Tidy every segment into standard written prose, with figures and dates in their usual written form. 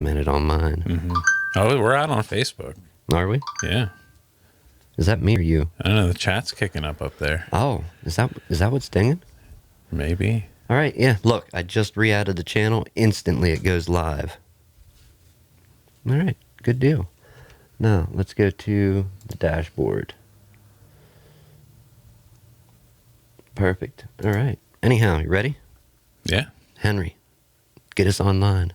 Minute on mine. Mm-hmm. Oh, we're out on Facebook. Are we? Yeah. Is that me or you? I don't know. The chat's kicking up there. Oh, is that what's dinging? Maybe. All right, yeah. Look, I just re-added the channel. Instantly, it goes live. All right, good deal. Now, let's go to the dashboard. Perfect. All right. Anyhow, you ready? Yeah. Henry, get us online.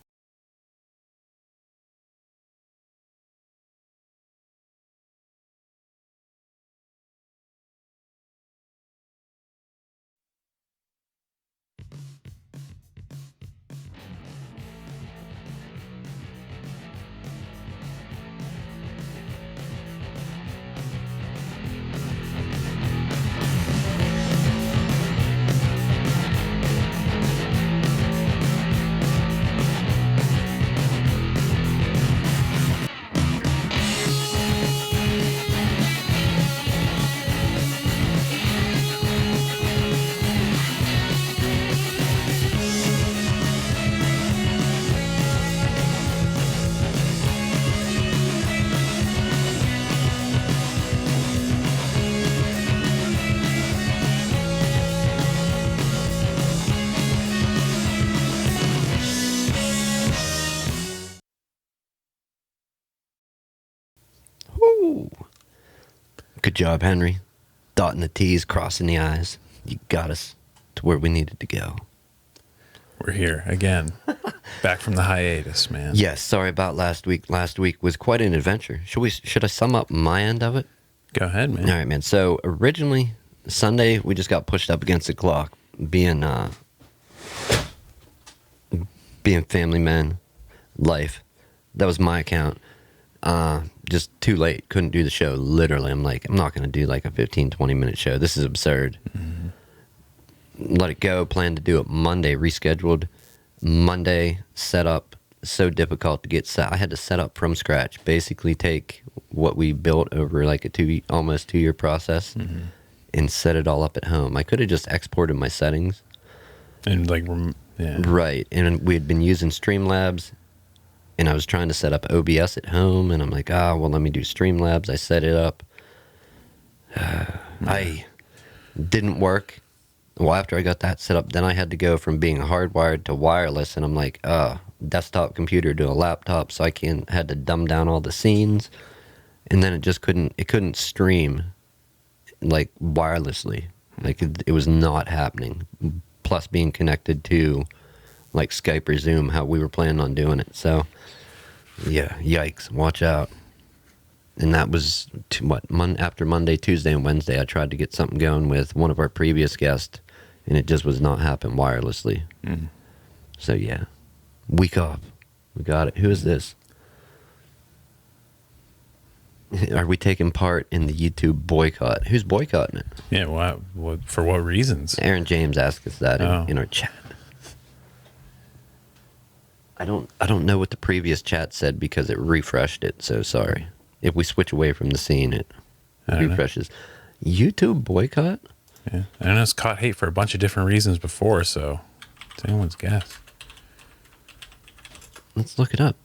Woo. Good job, Henry. Dotting the T's, crossing the I's. You got us to where we needed to go. We're here again. Back from the hiatus, man. Yes, sorry about last week. Last week was quite an adventure. Should I sum up my end of it? Go ahead, man. All right, man. So originally, Sunday, we just got pushed up against the clock. Being family man, life. That was my account. Just too late. Couldn't do the show. Literally, I'm like, I'm not going to do like a 15, 20-minute show. This is absurd. Mm-hmm. Let it go. Planned to do it Monday. Rescheduled. Monday, set up. So difficult to get set. I had to set up from scratch. Basically take what we built over like a almost 2-year process and set it all up at home. I could have just exported my settings. And like, yeah. Right. And we had been using Streamlabs. And I was trying to set up OBS at home, and I'm like, well, let me do Streamlabs. I set it up. I didn't work. Well, after I got that set up, then I had to go from being hardwired to wireless, and I'm like, desktop computer to a laptop, so had to dumb down all the scenes, and then it just couldn't stream, like, wirelessly. Like, it was not happening. Plus being connected to, like, Skype or Zoom, how we were planning on doing it, so... Yeah, yikes, watch out. And that was, after Monday, Tuesday, and Wednesday, I tried to get something going with one of our previous guests, and it just was not happening wirelessly. Mm. So, yeah, week off. We got it. Who is this? Are we taking part in the YouTube boycott? Who's boycotting it? Yeah, what for what reasons? Aaron James asked us that in our chat. I don't know what the previous chat said because it refreshed it, so sorry. If we switch away from the scene, it refreshes. YouTube boycott? Yeah. I know it's caught hate for a bunch of different reasons before, so it's anyone's guess. Let's look it up.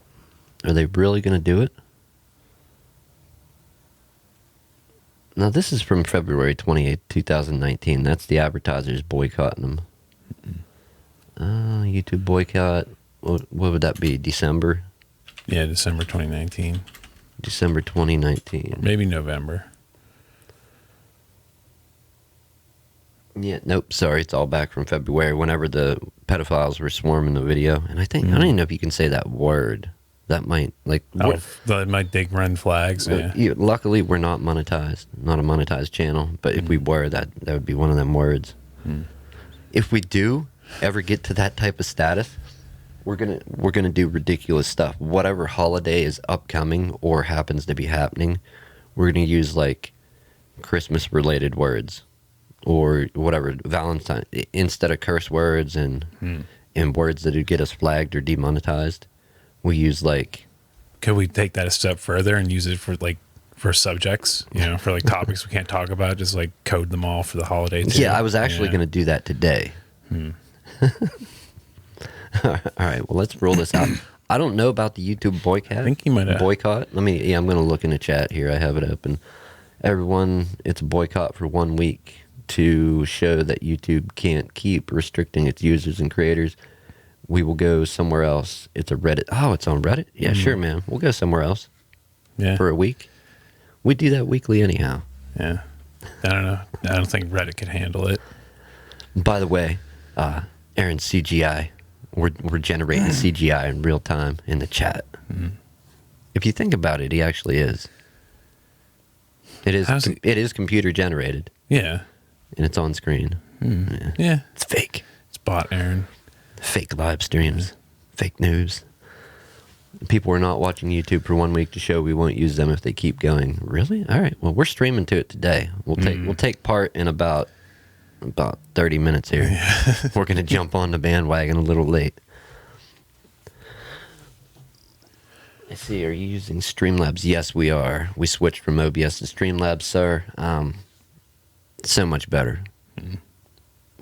Are they really going to do it? Now, this is from February 28th, 2019. That's the advertisers boycotting them. YouTube boycott. What would that be? December? Yeah, December 2019. December 2019. Or maybe November. Yeah, nope, sorry, it's all back from February, whenever the pedophiles were swarming the video. And I don't even know if you can say that word. That might, like... that might dig red flags, yeah. Luckily, we're not monetized. Not a monetized channel. But if we were, that would be one of them words. If we do ever get to that type of status... We're gonna do ridiculous stuff. Whatever holiday is upcoming or happens to be happening, we're gonna use like Christmas related words or whatever, Valentine, instead of curse words and words that would get us flagged or demonetized. We use like. Could we take that a step further and use it for subjects? For like topics we can't talk about, just like code them all for the holiday too? Yeah, I was actually gonna do that today. All right, well, let's roll this out. I don't know about the YouTube boycott. I think he might have. Boycott. I'm going to look in the chat here. I have it open. Everyone, it's a boycott for 1 week to show that YouTube can't keep restricting its users and creators. We will go somewhere else. It's a Reddit. Oh, it's on Reddit? Yeah, sure, man. We'll go somewhere else for a week. We do that weekly anyhow. Yeah. I don't know. I don't think Reddit could handle it. By the way, Aaron's CGI. We're generating CGI in real time in the chat. If you think about it, he actually is. It is computer generated. Yeah. And it's on screen. Yeah. It's fake. It's bot Aaron. Fake live streams. Fake news. People are not watching YouTube for 1 week to show we won't use them if they keep going. Really? All right. Well, we're streaming to it today. We'll take part in about 30 minutes here. Yeah. We're going to jump on the bandwagon a little late. I see. Are you using Streamlabs? Yes, we are. We switched from OBS to Streamlabs, sir. So much better.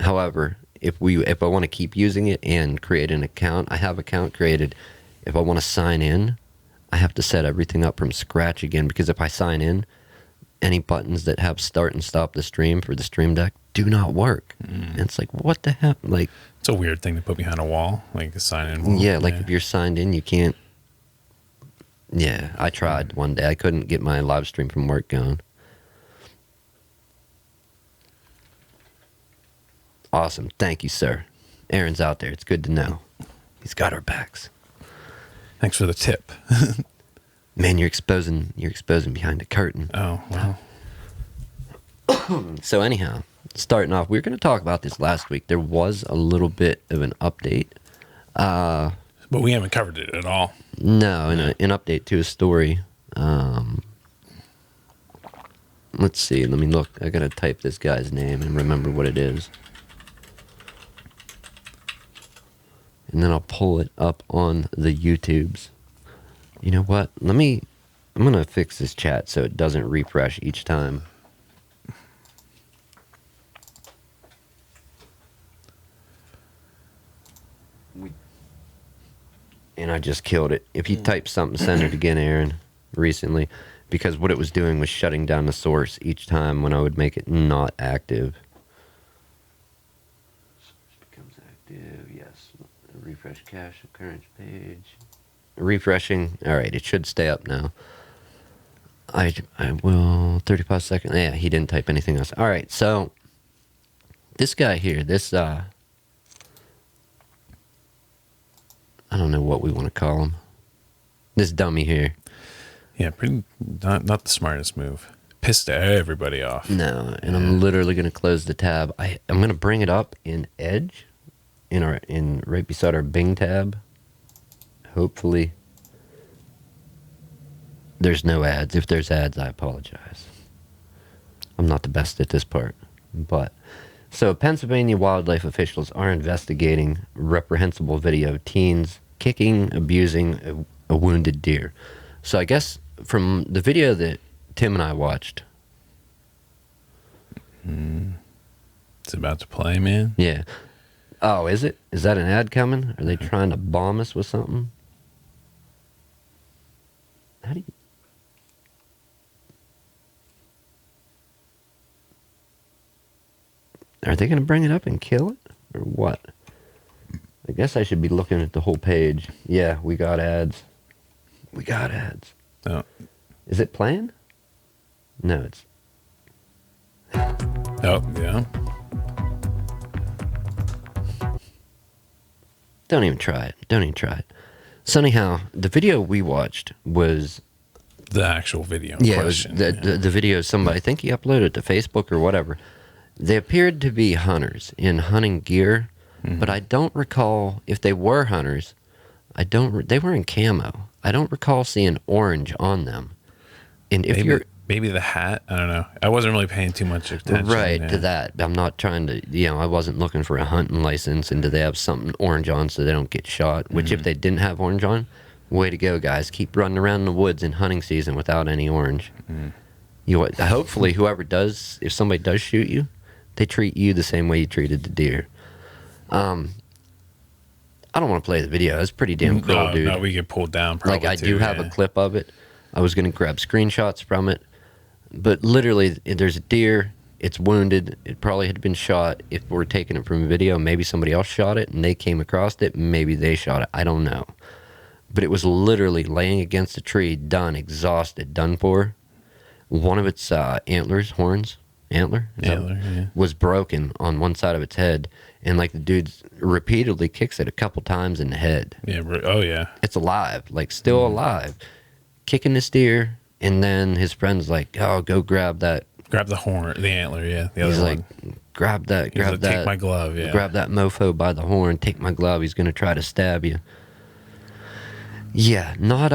However, if I want to keep using it and create an account, I have an account created. If I want to sign in, I have to set everything up from scratch again, because if I sign in, any buttons that have start and stop the stream for the Stream Deck do not work. And it's like, what the heck? Like, it's a weird thing to put behind a wall, like a sign-in wall. Yeah, like if you're signed in, you can't. Yeah, I tried one day. I couldn't get my live stream from work going. Awesome. Thank you, sir. Aaron's out there. It's good to know. He's got our backs. Thanks for the tip. Man, you're exposing behind the curtain. Oh, wow. So anyhow, starting off, we were going to talk about this last week. There was a little bit of an update. But we haven't covered it at all. No, an update to a story. Let's see. Let me look. I got to type this guy's name and remember what it is. And then I'll pull it up on the YouTubes. You know what? I'm going to fix this chat so it doesn't refresh each time. And I just killed it. If you type something, send it again, Aaron, recently. Because what it was doing was shutting down the source each time when I would make it not active. Source becomes active, yes. Refresh cache, current page. Refreshing. All right, it should stay up now. I will, 35 seconds. Yeah, he didn't type anything else. All right, so this guy here, I don't know what we want to call him. This dummy here. Yeah, pretty not the smartest move. Pissed everybody off. No, and I'm literally going to close the tab. I'm going to bring it up in Edge, in right beside our Bing tab. Hopefully, there's no ads. If there's ads, I apologize. I'm not the best at this part, but. So, Pennsylvania wildlife officials are investigating reprehensible video teens kicking, abusing a wounded deer. So, I guess from the video that Tim and I watched. It's about to play, man. Yeah. Oh, is it? Is that an ad coming? Are they trying to bomb us with something? How do you... Are they going to bring it up and kill it? Or what? I guess I should be looking at the whole page. Yeah, we got ads. We got ads. Oh. Is it playing? No, it's... Oh, yeah. Don't even try it. Don't even try it. So anyhow, the video we watched was... The actual video. Yeah, question. It was the video somebody, I think he uploaded it to Facebook or whatever. They appeared to be hunters in hunting gear, but I don't recall if they were hunters. They were in camo. I don't recall seeing orange on them. And if maybe the hat, I don't know. I wasn't really paying too much attention to that. I'm not trying to, I wasn't looking for a hunting license, and do they have something orange on so they don't get shot? Which if they didn't have orange on, way to go, guys. Keep running around in the woods in hunting season without any orange. Hopefully whoever does, if somebody does shoot you, they treat you the same way you treated the deer. I I don't want to play the video. It's pretty damn cool, No, dude. no, we get pulled down probably Like, I too, do have a clip of it. I was going to grab screenshots from it. But literally, there's a deer. It's wounded. It probably had been shot. If we're taking it from video, maybe somebody else shot it and they came across it. Maybe they shot it. I don't know. But it was literally laying against a tree, done, exhausted, done for. One of its antlers, horns, yeah. was broken on one side of its head. And like the dude repeatedly kicks it a couple times in the head. Yeah. Oh, yeah. It's alive, like still alive. Kicking this deer. And then his friend's like, oh, go grab that. Grab the horn, the antler, yeah. The He's other like, one. grab that, He's grab like, that. take my glove, yeah. Grab that mofo by the horn, take my glove. He's going to try to stab you. Yeah, not,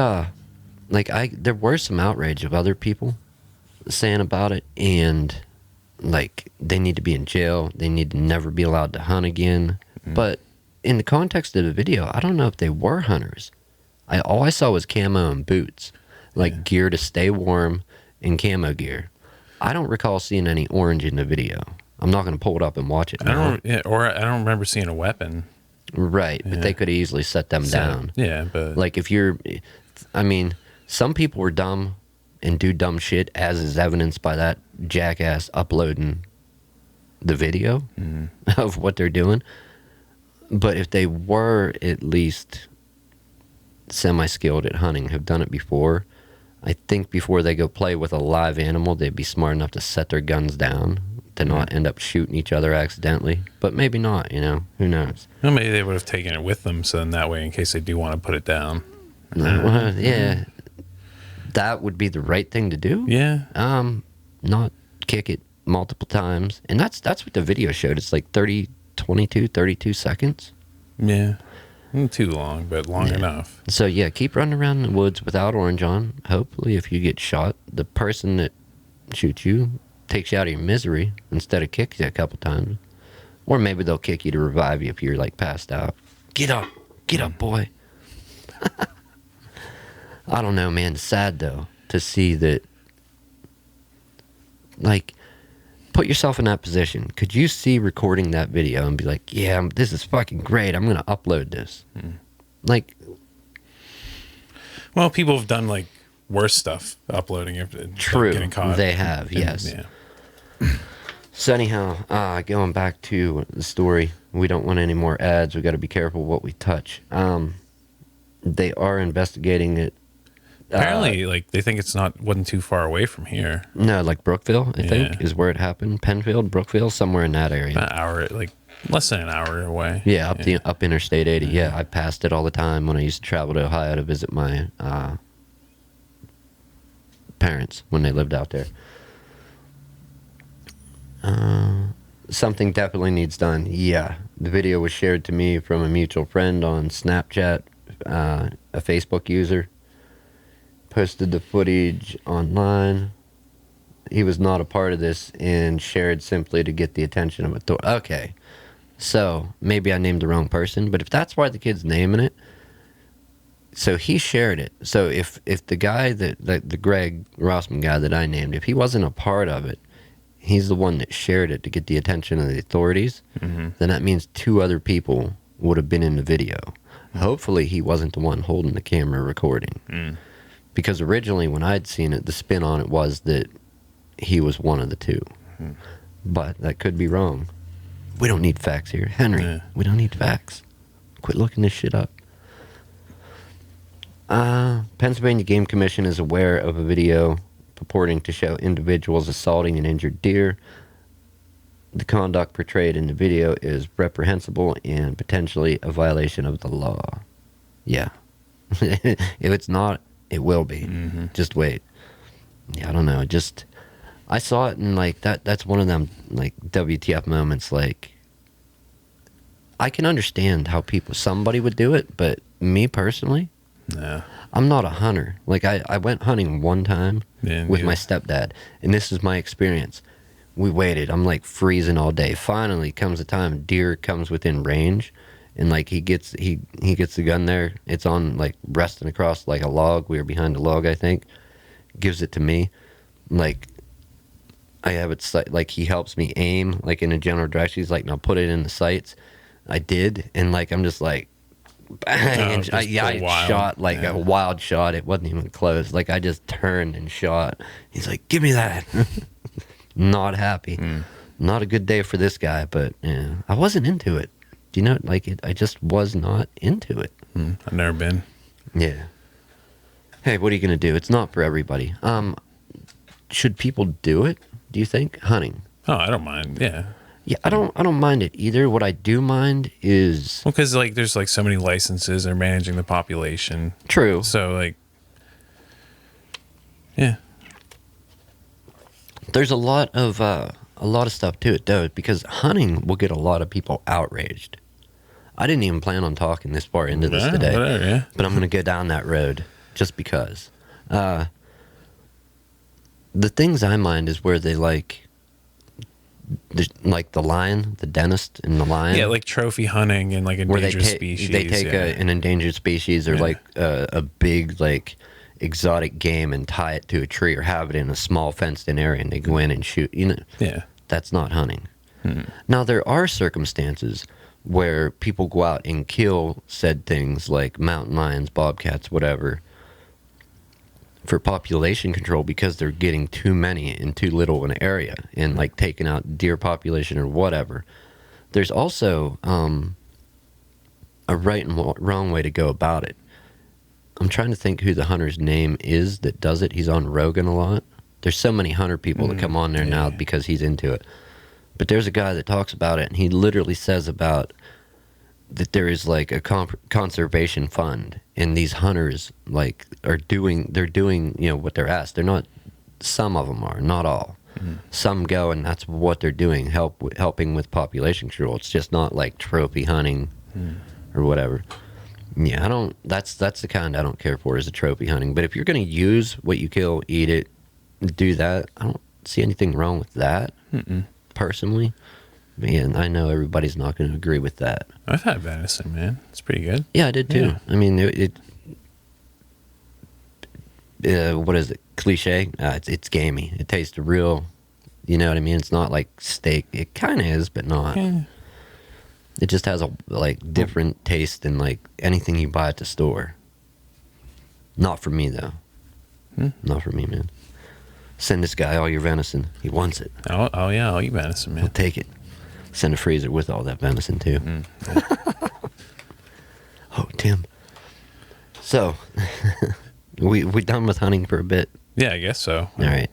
there were some outrage of other people saying about it. And, like, they need to be in jail. They need to never be allowed to hunt again. But in the context of the video, I don't know if they were hunters. All I saw was camo and boots. Like gear to stay warm and camo gear. I don't recall seeing any orange in the video. I'm not going to pull it up and watch it now. I don't remember seeing a weapon. Right, but they could have easily set them down. Yeah, but Like if you're, I mean, some people are dumb and do dumb shit, as is evidenced by that jackass uploading the video of what they're doing. But if they were at least semi-skilled at hunting, have done it before, I think before they go play with a live animal, they'd be smart enough to set their guns down to not end up shooting each other accidentally. But maybe not, you know? Who knows? well, maybe they would have taken it with them, so then that way, in case they do want to put it down. Well, yeah. That would be the right thing to do. Yeah. Not kick it multiple times. And that's what the video showed. It's like 32 seconds. Yeah. Too long, but long enough. So yeah, keep running around in the woods without orange on. Hopefully if you get shot, the person that shoots you takes you out of your misery instead of kicks you a couple times. Or maybe they'll kick you to revive you if you're like passed out. Get up, boy. I don't know, man. It's sad though to see that. Like, put yourself in that position. Could you see recording that video and be like, yeah, this is fucking great. I'm going to upload this. Like, Well, people have done like worse stuff uploading it. true. Getting caught. They have, yes. Yeah. So anyhow, going back to the story, we don't want any more ads. We got to be careful what we touch. They are investigating it. Apparently, like they think wasn't too far away from here. No, like Brookville, I think, Yeah. is where it happened. Penfield, Brookville, somewhere in that area. An hour, like less than an hour away. Yeah, up Interstate 80. Yeah, I passed it all the time when I used to travel to Ohio to visit my parents when they lived out there. Something definitely needs done. Yeah, the video was shared to me from a mutual friend on Snapchat, a Facebook user. Posted the footage online. He was not a part of this and shared simply to get the attention of authority. Okay, so maybe I named the wrong person, but if that's why the kid's naming it, so he shared it. So if the guy the Greg Rossman guy that I named, if he wasn't a part of it, he's the one that shared it to get the attention of the authorities, then that means two other people would have been in the video. Hopefully he wasn't the one holding the camera recording. Because originally when I'd seen it, the spin on it was that he was one of the two. But that could be wrong. We don't need facts here. Henry, Yeah. we don't need facts. Quit looking this shit up. Pennsylvania Game Commission is aware of a video purporting to show individuals assaulting an injured deer. The conduct portrayed in the video is reprehensible and potentially a violation of the law. Yeah. If it's not, it will be. Just wait. Yeah, I don't know. I saw it and like that's one of them like WTF moments. Like, I can understand how somebody would do it, but me personally, Yeah. I'm not a hunter. Like I went hunting one time with my stepdad, and this is my experience. We waited. I'm like freezing all day. Finally comes the time deer comes within range. And like he gets the gun there. It's on like resting across like a log. We were behind a log, I think. Gives it to me. Like I have it like he helps me aim like in a general direction. He's like, "Now put it in the sights." I did, and like I'm just like bang, and just I wild. shot like Yeah. a wild shot. It wasn't even close. Like I just turned and shot. He's like, "Give me that." Not happy. Not a good day for this guy. But yeah, I wasn't into it. Do you know? Like it, I just was not into it. I've never been. Yeah. Hey, what are you gonna do? It's not for everybody. Should people do it? Do you think hunting? Oh, I don't mind. Yeah. Yeah, I don't mind it either. What I do mind is Well, because like there's like so many licenses and managing the population. true. So like, yeah. There's a lot of stuff to it though, because hunting will get a lot of people outraged. I didn't even plan on talking this far into this Yeah, today, whatever, yeah. but I'm gonna go down that road just because. The things I mind is where they like the lion, the dentist, and the lion. Yeah, like trophy hunting and like where endangered species. they take an endangered species or Yeah. like a big like exotic game and tie it to a tree or have it in a small fenced-in area and they go in and shoot. You know, Yeah. that's not hunting. Now there are circumstances where people go out and kill said things like mountain lions, bobcats, whatever, for population control because they're getting too many in too little an area and like taking out deer population or whatever. There's also a right and wrong way to go about it. I'm trying to think who the hunter's name is that does it. He's on Rogan a lot. There's so many hunter people that come on there now because he's into it. But there's a guy that talks about it and he literally says about that there is like a conservation fund and these hunters like they're doing you know what they're asked. They're not, some of them are, not all. Some go and that's what they're doing, helping with population control. It's just not like trophy hunting or whatever. Yeah, I don't, that's the kind I don't care for, is the trophy hunting. But if you're going to use what you kill, eat it, do that, I don't see anything wrong with that. Personally. Man, I know everybody's not going to agree with that. I've had venison, man. It's pretty good. Yeah, I did too. Yeah. I mean, what is it? Cliche? It's gamey. It tastes real. You know what I mean? It's not like steak. It kind of is, but not. Yeah. It just has a like different taste than like anything you buy at the store. Not for me though. Not for me, man. Send this guy all your venison. He wants it. Oh yeah, I'll eat venison, I'll man. take it. Send a freezer with all that venison too. Oh, Tim. So, we done with hunting for a bit. Yeah, I guess so. All right.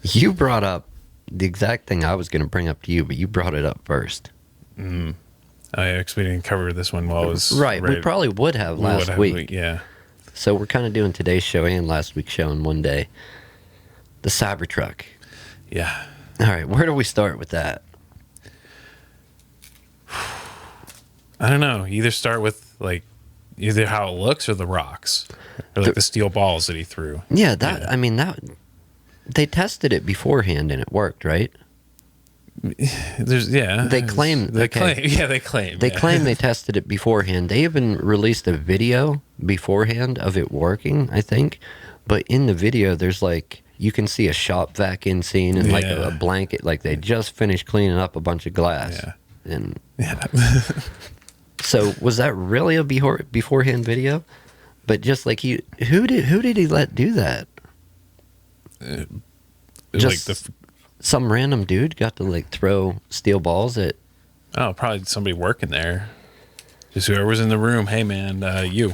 You brought up the exact thing I was going to bring up to you, but you brought it up first. I actually didn't cover this one while I was Right. We ready. probably would have last week. Yeah. So we're kind of doing today's show and last week's show in one day. The Cybertruck. Yeah. All right. Where do we start with that? I don't know. Either start with like either how it looks or the rocks, or like the steel balls that he threw. Yeah. I mean, that they tested it beforehand and it worked, right? They claim They claim. They claim they tested it beforehand. They even released a video beforehand of it working, I think. But in the video, there's like, you can see a shop vac in scene and like a blanket, like they just finished cleaning up a bunch of glass. Yeah. And Yeah. so was that really a beforehand video? But just like who did he let do that? Just like some random dude got to like throw steel balls at. Oh, probably somebody working there. Just whoever was in the room. Hey, man, you.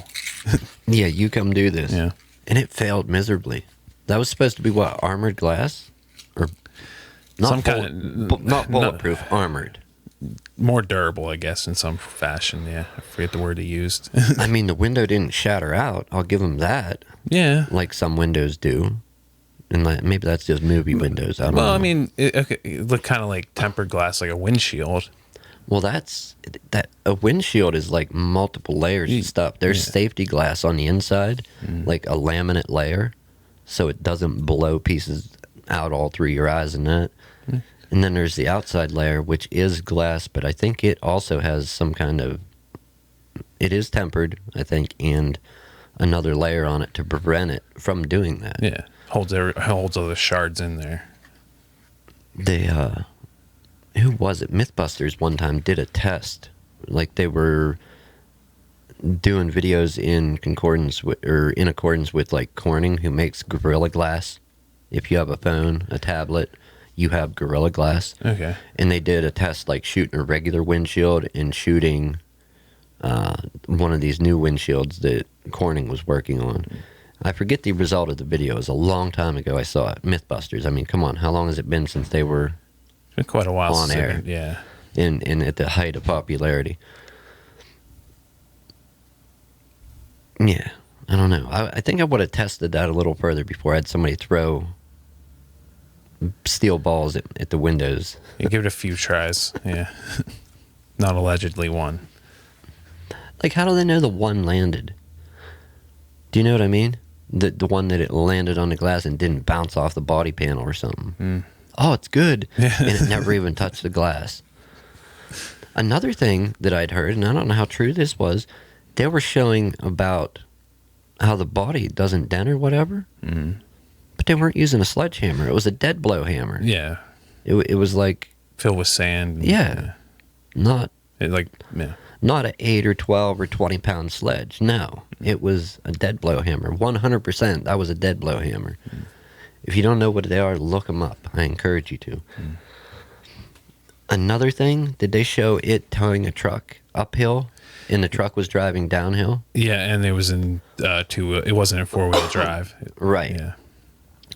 Yeah, you come do this. Yeah. And it failed miserably. That was supposed to be what, armored glass, or not Some kind of- not bulletproof, armored. More durable, I guess, in some fashion. Yeah, I forget the word he used. I mean, the window didn't shatter out. I'll give him that. Yeah. Like some windows do. And like, maybe that's just movie windows. I don't know. Well, I mean, it looked kind of like tempered glass, like a windshield. Well, that a windshield is like multiple layers of stuff. There's safety glass on the inside, like a laminate layer, so it doesn't blow pieces out all through your eyes and that. And then there's the outside layer, which is glass, but I think it also has some kind of, it is tempered, I think, and another layer on it to prevent it from doing that. Yeah, holds all the shards in there. They who was it? Mythbusters one time did a test. Like they were doing videos in concordance with, or in accordance with like Corning, who makes Gorilla Glass. If you have a phone, a tablet, you have Gorilla Glass. Okay. And they did a test like shooting a regular windshield and shooting one of these new windshields that Corning was working on. I forget the result of the video. It was a long time ago I saw it. Mythbusters. I mean, come on. How long has it been since they were It's been quite a while on since air? I've been, yeah. And at the height of popularity. Yeah. I don't know. I think I would have tested that a little further before I had somebody throw steel balls at the windows. You give it a few tries. Yeah. Not allegedly one. Like, how do they know the one landed? Do you know what I mean? The one that it landed on the glass and didn't bounce off the body panel or something. Mm. Oh, it's good. Yeah. And it never even touched the glass. Another thing that I'd heard, and I don't know how true this was, they were showing about how the body doesn't dent or whatever, but they weren't using a sledgehammer. It was a dead blow hammer. Yeah. It was like, Filled with sand. yeah, not Yeah. not an 8 or 12 or 20 pound sledge. No, it was a dead blow hammer. 100%. That was a dead blow hammer. If you don't know what they are, look them up. I encourage you to. Another thing, did they show it towing a truck uphill and the truck was driving downhill? Yeah, and it was in it wasn't in 4-wheel drive. Right. Yeah.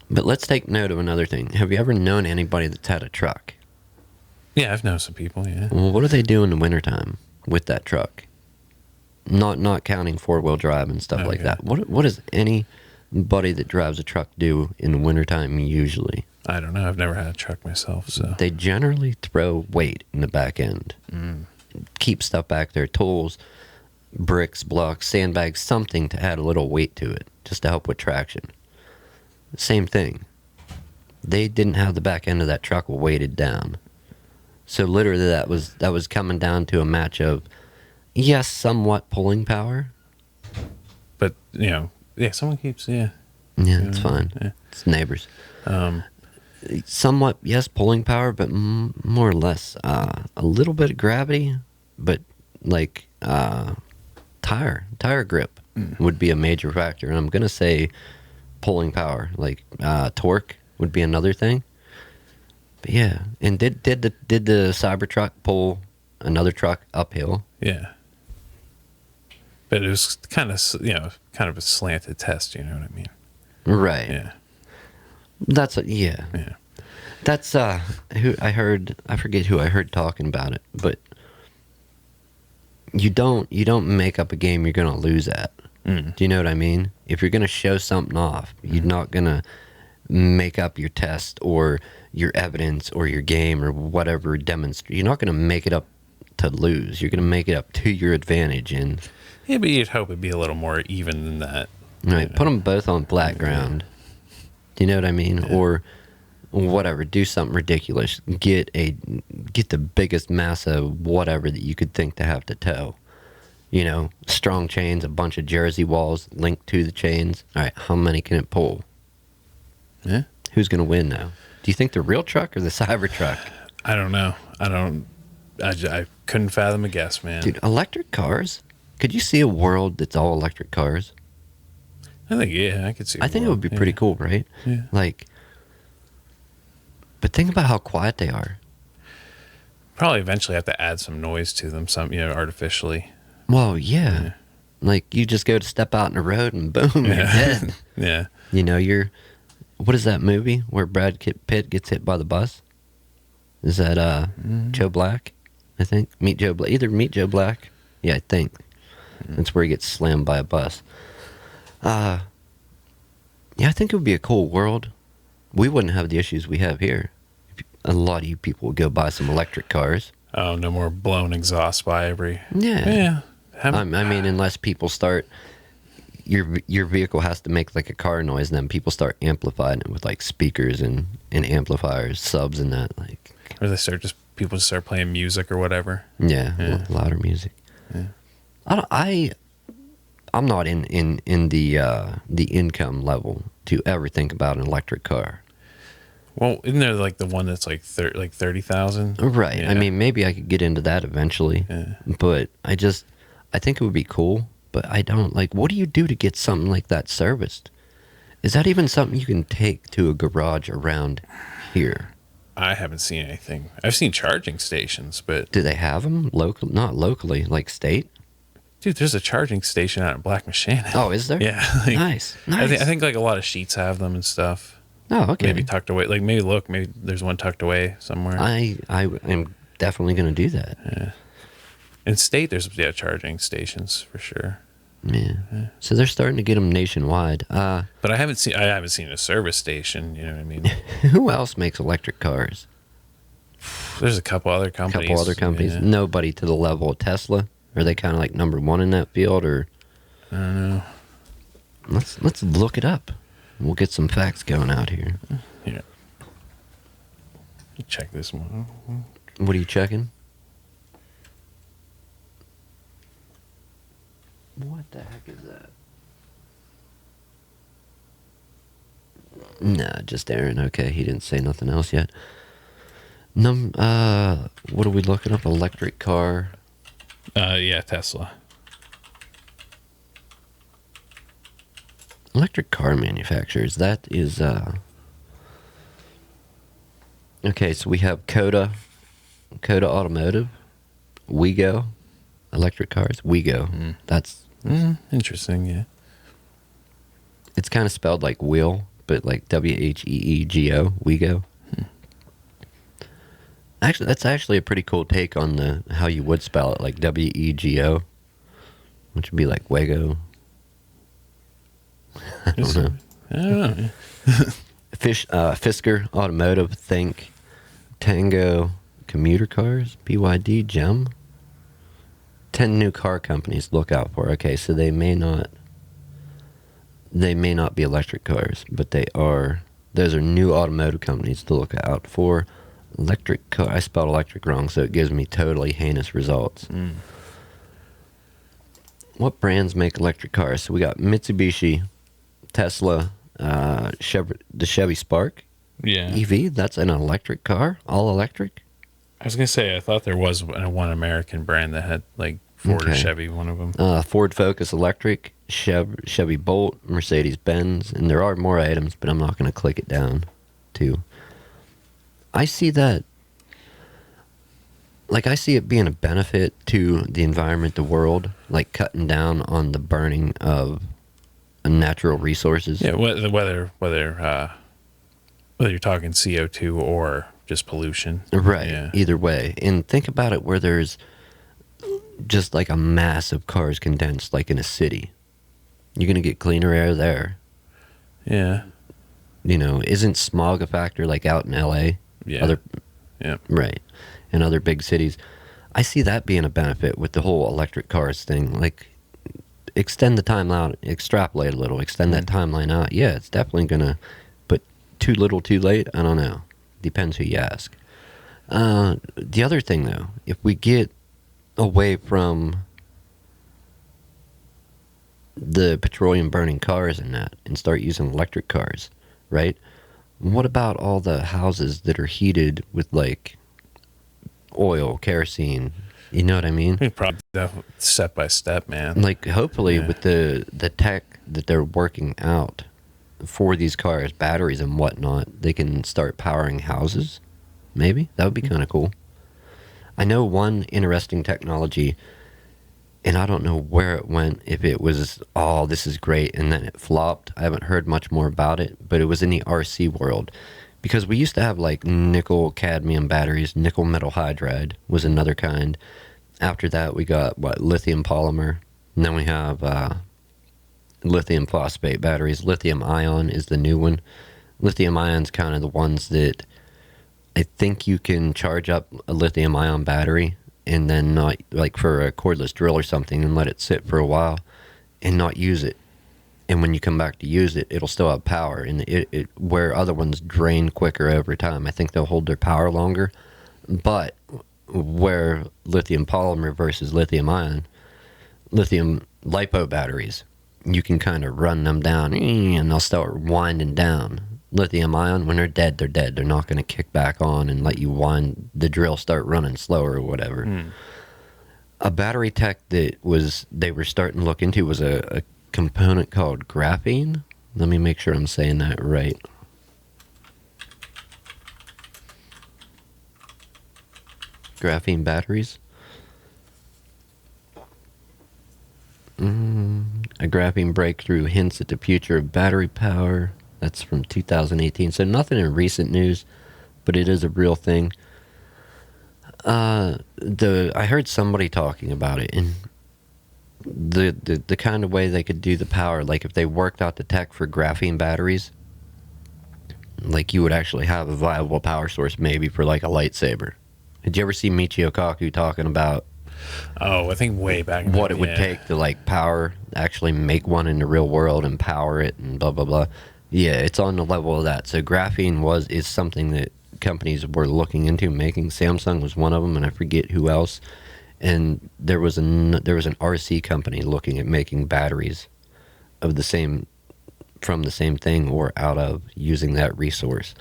But let's take note of another thing. Have you ever known anybody that's had a truck? Yeah, I've known some people, yeah. Well, what do they do in the wintertime with that truck? Not counting 4-wheel drive and stuff like Okay. that. What does anybody that drives a truck do in the wintertime usually? I don't know. I've never had a truck myself, so. They generally throw weight in the back end. Keep stuff back there, tools, bricks, blocks, sandbags, something to add a little weight to it, just to help with traction. Same thing. They didn't have the back end of that truck weighted down. So literally that was coming down to a match of, yes, somewhat pulling power. But, yeah, someone keeps, Yeah, it's fine. Yeah. It's neighbors. Um, Somewhat, yes, pulling power, but more or less a little bit of gravity, but like tire grip would be a major factor. And I'm going to say pulling power, like torque would be another thing. But yeah, and did the Cybertruck pull another truck uphill? yeah. But it was kind of a slanted test, you know what I mean? Right. Yeah. That's Yeah. That's who I heard. I forget who I heard talking about it, but you don't make up a game you're gonna lose at. Do you know what I mean? If you're gonna show something off, you're not gonna make up your test or your evidence or your game or whatever demonstrate. You're not gonna make it up to lose. You're gonna make it up to your advantage. And Yeah, but you'd hope it'd be a little more even than that. right, put them both on flat ground. Do you know what I mean? Yeah. Or whatever, do something ridiculous. Get the biggest mass of whatever that you could think to have to tow. You know, strong chains, a bunch of jersey walls linked to the chains. All right, how many can it pull? Yeah. Who's going to win now? Do you think the real truck or the Cybertruck? I don't know. I couldn't fathom a guess, man. Dude, electric cars? Could you see a world that's all electric cars? I think, yeah, I could see. I think it would be pretty cool, right? Yeah. Like, but think about how quiet they are. Probably eventually have to add some noise to them, artificially. Well, yeah. Like, you just go to step out in the road and boom, you're dead. Yeah. You know, what is that movie where Brad Pitt gets hit by the bus? Is that Joe Black? I think. Either Meet Joe Black. Yeah, I think. That's where he gets slammed by a bus. Yeah, I think it would be a cool world. We wouldn't have the issues we have here. A lot of you people would go buy some electric cars. Oh, no more blown exhaust by every. Yeah. Yeah. I mean, unless people start, your vehicle has to make like a car noise, and then people start amplifying it with like speakers and amplifiers, subs, and that. Like, Or people just start playing music or whatever. yeah. Louder music. Yeah. I'm not in the income level to ever think about an electric car. Well, isn't there like the one that's like 30,000? Right. Yeah. I mean, maybe I could get into that eventually. Yeah. But I think it would be cool. but I don't. Like, what do you do to get something like that serviced? Is that even something you can take to a garage around here? I haven't seen anything. I've seen charging stations, but Do they have them local? Not locally, like state. dude, there's a charging station out in Black Shannon. Oh, is there? Yeah, like, Nice. I think like a lot of sheets have them and stuff. Oh, okay. Maybe tucked away. Like maybe there's one tucked away somewhere. I am definitely going to do that. Yeah. In state, there's charging stations for sure. Yeah. So they're starting to get them nationwide. But I haven't seen a service station. You know what I mean? Who else makes electric cars? There's a couple other companies. Yeah. Nobody to the level of Tesla. Are they kind of like number one in that field, or? I don't know. Let's look it up. We'll get some facts going out here. Yeah. Check this one. What are you checking? What the heck is that? Nah, just Aaron. Okay, he didn't say nothing else yet. What are we looking up? Electric car. Yeah, Tesla. Electric car manufacturers. That is. Okay, so we have Coda Automotive, WeGo, electric cars. WeGo. That's Interesting. Yeah. it's kind of spelled like wheel, but like WHEEGO. WeGo. Actually, that's actually a pretty cool take on the how you would spell it, like WEGO, which would be like Wego. I don't know. I don't know. Fisker Automotive, Think, Tango Commuter Cars, BYD, Gem. 10 new car companies look out for. Okay, so they may not be electric cars, but those are new automotive companies to look out for. Electric car, I spelled electric wrong, so it gives me totally heinous results. What brands make electric cars? So we got Mitsubishi, Tesla, the Chevy Spark, Yeah. EV. That's an electric car, all electric. I was gonna say I thought there was one American brand that had like Ford or Okay. Chevy, one of them. Ford Focus Electric, Chevy Bolt, Mercedes Benz, and there are more items, but I'm not going to click it down to. I see that. Like, I see it being a benefit to the environment, the world, like cutting down on the burning of natural resources. Yeah, whether you're talking CO2 or just pollution. Right. Yeah. Either way. And think about it where there's just like a mass of cars condensed, like in a city. You're going to get cleaner air there. Yeah. You know, isn't smog a factor like out in LA? Yeah. Yeah. Right. In other big cities. I see that being a benefit with the whole electric cars thing. Like, extend the time out, extrapolate a little, extend that timeline out. Yeah, it's definitely going to, but too little, too late? I don't know. Depends who you ask. The other thing, though, if we get away from the petroleum burning cars and that and start using electric cars, right? What about all the houses that are heated with like oil, kerosene? You know what I mean? Probably step by step, man. Like, hopefully Yeah. with the tech that they're working out for these cars, batteries and whatnot, they can start powering houses. Maybe that would be kind of cool. I know one interesting technology, and I don't know where it went, if it was, oh, this is great, and then it flopped. I haven't heard much more about it, but it was in the RC world. Because we used to have like nickel cadmium batteries, nickel metal hydride was another kind. After that, we got lithium polymer. And then we have lithium phosphate batteries. Lithium ion is the new one. Lithium ion's kind of the ones that I think you can charge up a lithium ion battery and then not, like for a cordless drill or something, and let it sit for a while and not use it. And when you come back to use it, it'll still have power. And it where other ones drain quicker over time, I think they'll hold their power longer. But where lithium polymer versus lithium ion, lithium lipo batteries, you can kind of run them down and they'll start winding down. Lithium ion, when they're dead, they're dead. They're not going to kick back on and let you wind the drill start running slower or whatever. A battery tech that they were starting to look into was a component called graphene. Let me make sure I'm saying that right. Graphene batteries. A graphene breakthrough hints at the future of battery power. That's from 2018. So nothing in recent news, but it is a real thing. I heard somebody talking about it, and the kind of way they could do the power, like if they worked out the tech for graphene batteries, like you would actually have a viable power source maybe for like a lightsaber. Did you ever see Michio Kaku talking about Oh, I think way back. what it would take to like power, actually make one in the real world and power it and blah blah blah? Yeah, it's on the level of that. So graphene is something that companies were looking into making. Samsung was one of them, and I forget who else. And there was an RC company looking at making batteries of the same from the same thing or out of using that resource,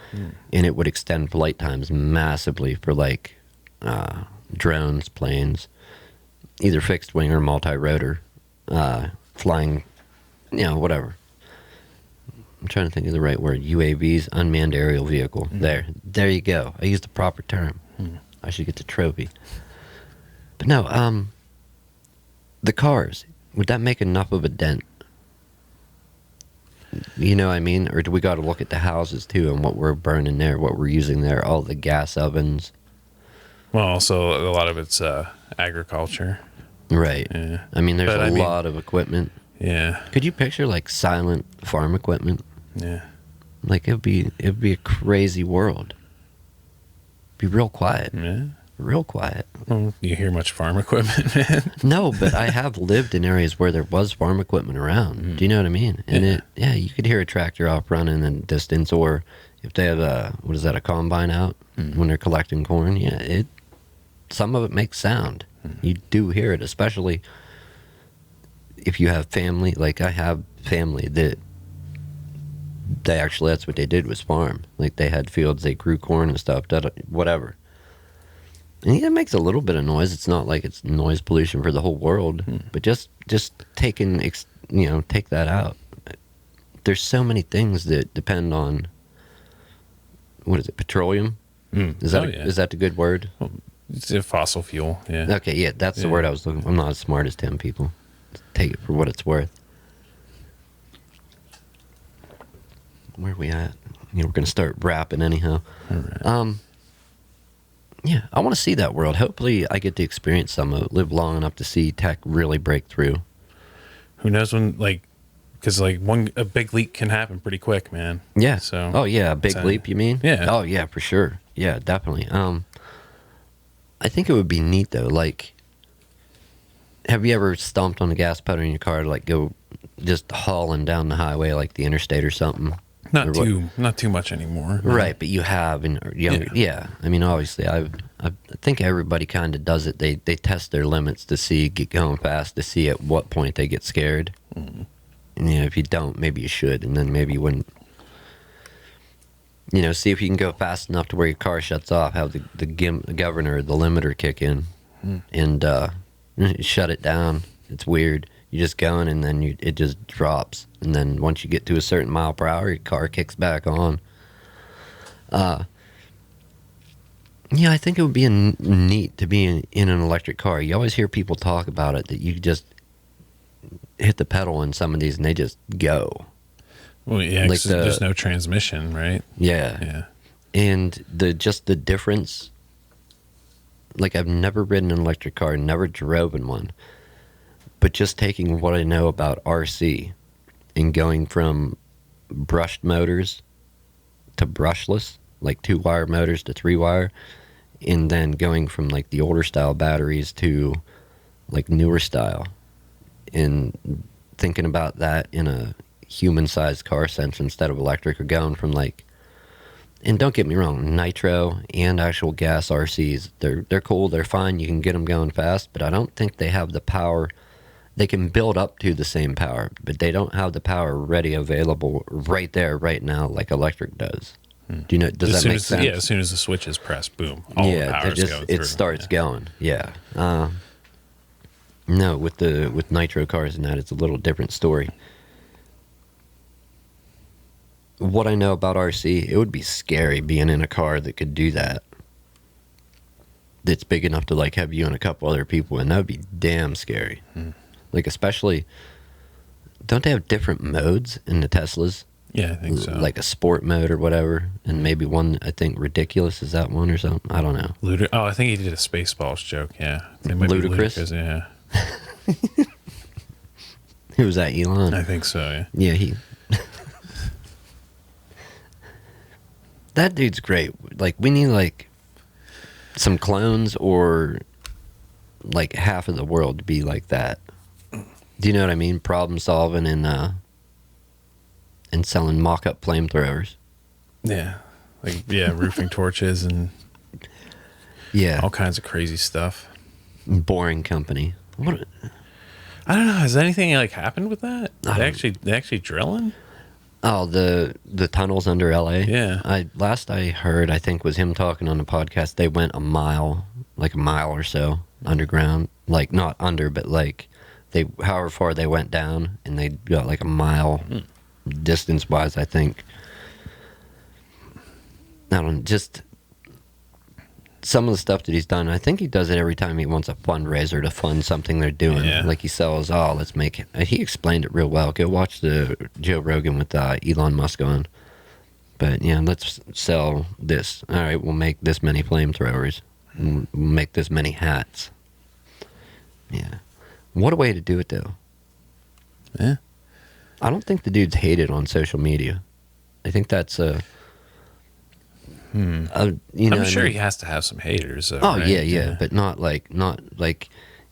and it would extend flight times massively for like drones, planes, either fixed wing or multi-rotor, flying, whatever. I'm trying to think of the right word. UAVs, unmanned aerial vehicle. There you go. I used the proper term. I should get the trophy. But no, the cars, would that make enough of a dent? You know what I mean? Or do we got to look at the houses too and what we're burning there, what we're using there, all the gas ovens? Well, also a lot of it's agriculture. Right. Yeah. I mean, there's a lot of equipment. Yeah. Could you picture like silent farm equipment? Yeah. Like it'd be a crazy world. Be real quiet. Yeah. Real quiet. Well, you hear much farm equipment, man? No, but I have lived in areas where there was farm equipment around. Do you know what I mean? And you could hear a tractor off running in the distance, or if they have a combine out when they're collecting corn. Yeah, some of it makes sound. You do hear it, especially if you have family. Like I have family that that's what they did was farm. Like they had fields, they grew corn and stuff, whatever. And it makes a little bit of noise. It's not like it's noise pollution for the whole world, but just take that out. There's so many things that depend on, what is it, petroleum? Is that the good word? Well, it's a fossil fuel. Yeah. Okay, yeah, that's the word I was looking for. I'm not as smart as 10 people. Take it for what it's worth. Where are we at? We're going to start rapping anyhow. All right. Yeah, I want to see that world. Hopefully I get to experience some of it, live long enough to see tech really break through. Who knows when, because a big leak can happen pretty quick, man. Yeah. So. Oh yeah, a big leap, you mean? Yeah. Oh yeah, for sure. Yeah, definitely. I think it would be neat though. Like, have you ever stomped on the gas pedal in your car to like go just hauling down the highway like the interstate or something? Not too much anymore. Right, but you have in younger. Yeah. I mean, obviously, I think everybody kind of does it. They test their limits to get going fast to see at what point they get scared. And if you don't, maybe you should, and then maybe you wouldn't. See if you can go fast enough to where your car shuts off. Have the governor, the limiter kick in, and shut it down. It's weird. You're just going, and then it just drops. And then once you get to a certain mile per hour, your car kicks back on. Yeah, I think it would be neat to be in an electric car. You always hear people talk about it, that you just hit the pedal in some of these and they just go. Well, yeah, like there's no transmission, right? Yeah. Yeah. And the difference, like I've never ridden an electric car, never drove in one. But just taking what I know about RC and going from brushed motors to brushless, like 2-wire motors to 3-wire, and then going from like the older style batteries to like newer style, and thinking about that in a human-sized car sense instead of electric, or going from like, and don't get me wrong, nitro and actual gas RCs, they're cool, they're fine, you can get them going fast, but I don't think they have the power. They can build up to the same power, but they don't have the power ready available right there, right now, like electric does. Do you know? Does that make sense? Yeah, as soon as the switch is pressed, boom, all the power's going through. It starts going. Yeah. No, with nitro cars and that, it's a little different story. What I know about RC, it would be scary being in a car that could do that. That's big enough to like have you and a couple other people, and that would be damn scary. Like especially, don't they have different modes in the Teslas? Yeah, I think so. Like a sport mode or whatever, and maybe one, I think ridiculous is that one or something. I don't know. Oh, I think he did a Spaceballs joke. Yeah, it might be Ludicrous? Yeah, Who was that, Elon? I think so. Yeah. Yeah, he. That dude's great. Like we need like some clones or like half of the world to be like that. Do you know what I mean? Problem solving and selling mock-up flamethrowers. Yeah, like roofing torches and Yeah, all kinds of crazy stuff. boring company. What? I don't know. Has anything like happened with that? I They don't- actually drilling? Oh, the tunnels under LA. Yeah. Last I heard, I think was him talking on the podcast. They went like a mile or so underground, like not under, but like however far they went down, and they got like a mile distance wise. I think. I don't just some of the stuff that he's done. I think he does it every time he wants a fundraiser to fund something they're doing. Yeah. Like he sells, let's make it. He explained it real well. Go watch the Joe Rogan with Elon Musk on. But yeah, let's sell this. All right, we'll make this many flamethrowers. We'll make this many hats. Yeah. What a way to do it, though. Yeah. I don't think the dude's hated on social media. I think that's you know, I'm sure he has to have some haters. Though, Oh right? yeah, but not like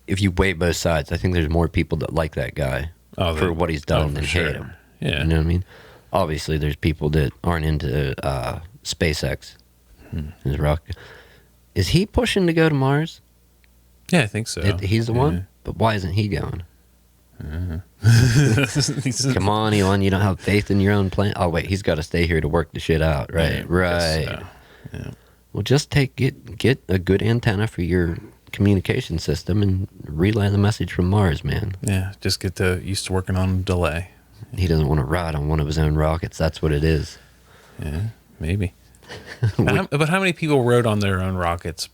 if you weigh both sides, I think there's more people that like that guy for what he's done than hate him. Yeah. You know what I mean? Obviously, there's people that aren't into SpaceX. His rocket. Is he pushing to go to Mars? Yeah, I think so. He's the one? But why isn't he going? Come on, Elon, you don't have faith in your own plan? Oh, wait, he's got to stay here to work the shit out. Right, Yeah, right. so, yeah. Well, just get a good antenna for your communication system and relay the message from Mars, man. Yeah, just get used to working on delay. He doesn't want to ride on one of his own rockets. That's what it is. Yeah, maybe. But how many people rode on their own rockets,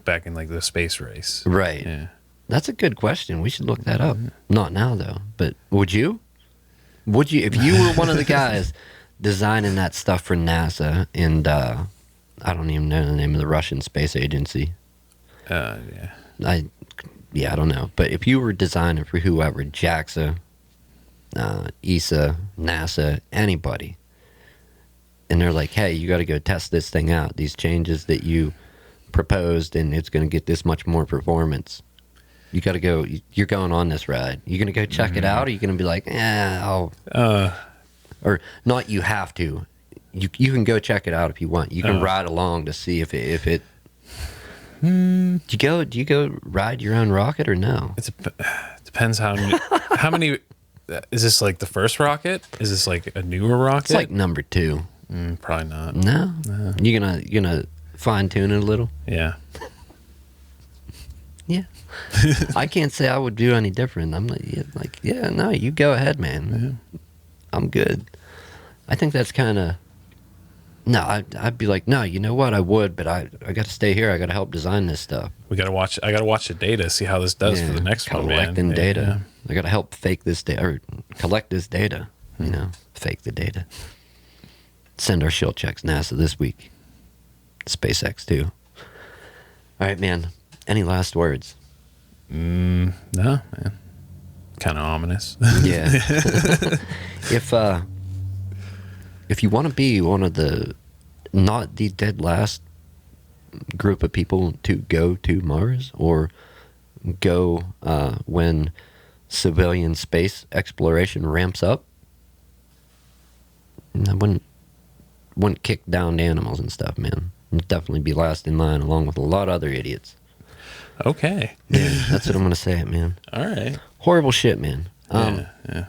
back in like the space race? Right. Yeah. That's a good question. We should look that up. Not now, though. But would you? Would you, if you were one of the guys designing that stuff for NASA and I don't even know the name of the Russian space agency. Yeah. I don't know. But if you were designing for whoever, JAXA, ESA, NASA, anybody, and they're like, hey, you got to go test this thing out, these changes that you proposed, and it's going to get this much more performance. You got to go, you're going on this ride. You're going to go check it out, or you're going to be like, or not, you have to. You can go check it out if you want. You can ride along to see if it do you go ride your own rocket or no? It depends how many. Is this like the first rocket? Is this like a newer rocket? It's like number 2. Probably not. No. You're gonna fine tune it a little. Yeah. Yeah. I can't say I would do any different. I'm like, no, you go ahead, man. Yeah. I'm good. I think that's kind of. No, I'd be like, no, you know what? I would, but I got to stay here. I got to help design this stuff. I got to watch the data, see how this does for the next one, man. Collecting data. I got to help fake this data, or collect this data. Fake the data. Send our shield checks, NASA, this week. SpaceX, too. All right, man. Any last words? No, man. Kind of ominous. Yeah. If you want to be one of not the dead last group of people to go to Mars, or go when civilian space exploration ramps up, I wouldn't kick down animals and stuff, man. You'd definitely be last in line along with a lot of other idiots. Okay. Yeah, that's what I'm going to say, man. All right. Horrible shit, man. Yeah.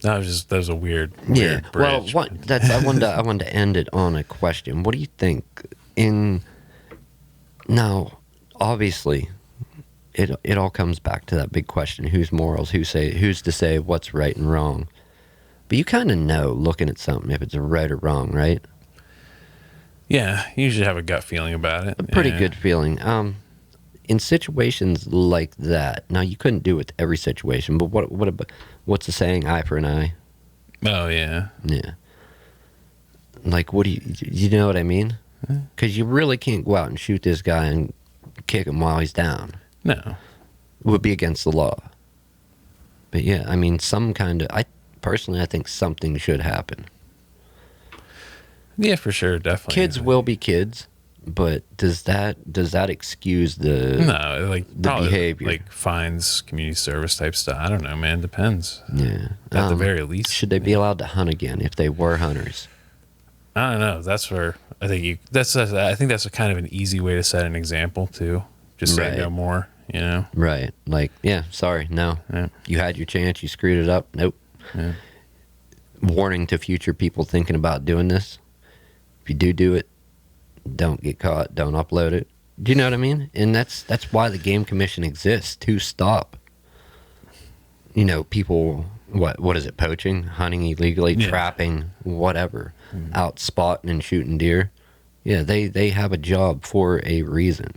That was a weird Yeah. bridge. Well, I wanted to end it on a question. What do you think? Now, obviously, it all comes back to that big question: whose morals? Who's to say what's right and wrong? But you kind of know looking at something if it's right or wrong, right? Yeah, you usually have a gut feeling about it. A pretty Yeah. good feeling. In situations like that, now you couldn't do it with every situation, but what's the saying? Eye for an eye. Oh yeah. Yeah. Like, what do you know what I mean? Because you really can't go out and shoot this guy and kick him while he's down. No. It would be against the law. But yeah, I mean, I personally think something should happen. Yeah, for sure, definitely. Kids will be kids, but does that excuse the No, like the probably, behavior? like fines, community service type stuff. I don't know, man. Depends. Yeah. At the very least, Should they be allowed to hunt again if they were hunters? I don't know. That's where I think I think that's a kind of an easy way to set an example too. Just say Right. no more. You know. Right. Like, yeah, sorry, no. Yeah. You had your chance, you screwed it up. Nope. Yeah. Warning to future people thinking about doing this. If you do it, don't get caught, don't upload it. Do you know what I mean? And that's why the Game Commission exists, to stop, people, what is it, poaching, hunting illegally, Yeah. trapping, whatever, out spotting and shooting deer. Yeah, they have a job for a reason,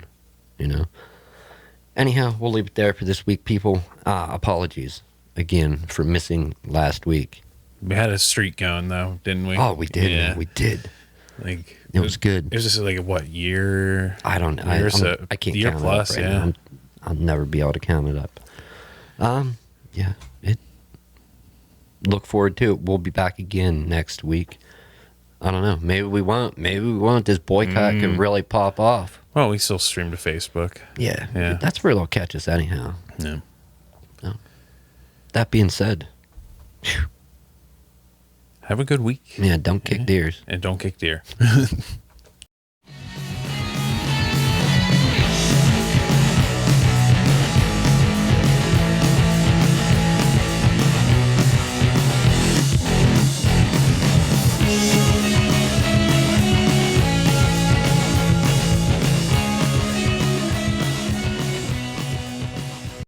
Anyhow, we'll leave it there for this week, people. Apologies again for missing last week. We had a streak going though, didn't we? Oh, we did. Yeah. Man, we did. Like It was good. It was just like a what year? I don't know. Year or so- I can't year count plus, it up right yeah. now. I'll never be able to count it up. Yeah. Look forward to it. We'll be back again next week. I don't know. Maybe we won't. Maybe we won't. This boycott could really pop off. Well, we still stream to Facebook. Yeah. Yeah. That's where they'll catch us anyhow. Yeah. That being said, Have a good week. yeah, don't kick deers. And don't kick deer.